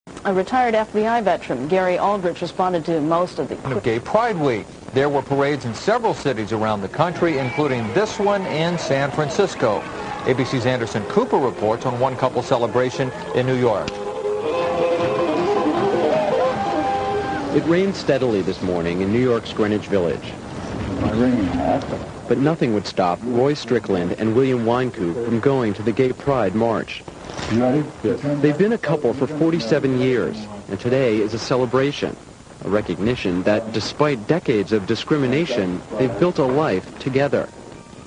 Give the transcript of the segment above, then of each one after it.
A retired FBI veteran, Gary Aldrich, responded to most of the... Gay Pride Week. There were parades in several cities around the country, including this one in San Francisco. ABC's Anderson Cooper reports on one couple celebration in New York. It rained steadily this morning in New York's Greenwich Village. But nothing would stop Roy Strickland and William Wynkoop from going to the Gay Pride March. You ready? Yes. They've been a couple for 47 years, and today is a celebration, a recognition that despite decades of discrimination, they've built a life together,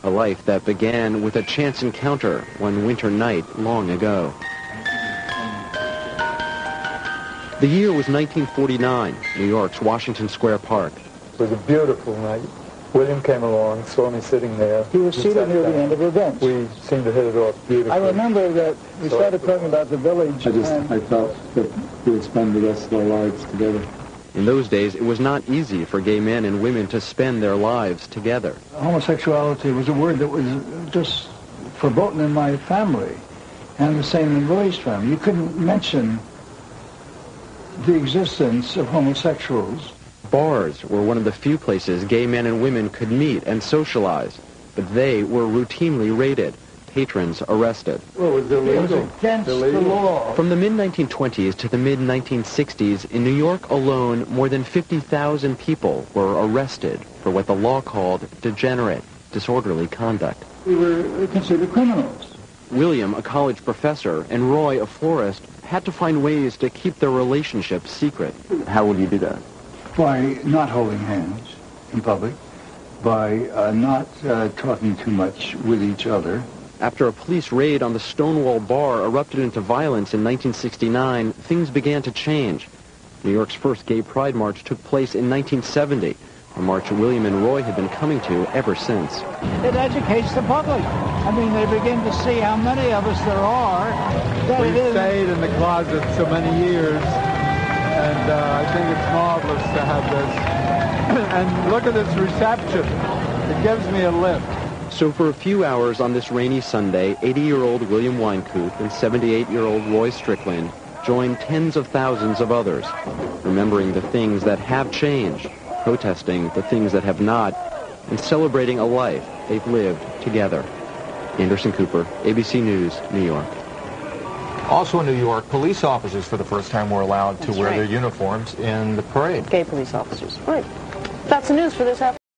a life that began with a chance encounter one winter night long ago. The year was 1949, New York's Washington Square Park. It was a beautiful night. William came along, saw me sitting there. He was seated near the end of the bench. We seemed to hit it off beautifully. I remember that we started talking about the village. I felt that we would spend the rest of our lives together. In those days, it was not easy for gay men and women to spend their lives together. Homosexuality was a word that was just verboten in my family, and the same in Roy's family. You couldn't mention the existence of homosexuals. Bars were one of the few places gay men and women could meet and socialize, but they were routinely raided, patrons arrested. Well, it was illegal. It was against the law. From the mid-1920s to the mid-1960s, in New York alone, more than 50,000 people were arrested for what the law called degenerate, disorderly conduct. We were considered criminals. William, a college professor, and Roy, a florist, had to find ways to keep their relationship secret. How would you do that? By not holding hands in public, by not talking too much with each other. After a police raid on the Stonewall Bar erupted into violence in 1969, things began to change. New York's first Gay Pride March took place in 1970, a march William and Roy had been coming to ever since. It educates the public. I mean, they begin to see how many of us there are. We've stayed in the closet so many years, and I think it's marvelous to have this. And look at this reception. It gives me a lift. So for a few hours on this rainy Sunday, 80-year-old William Wynkoop and 78-year-old Roy Strickland joined tens of thousands of others, remembering the things that have changed, protesting the things that have not, and celebrating a life they've lived together. Anderson Cooper, ABC News, New York. Also in New York, police officers for the first time were allowed to wear their uniforms in the parade. Gay police officers. Right. That's the news for this afternoon.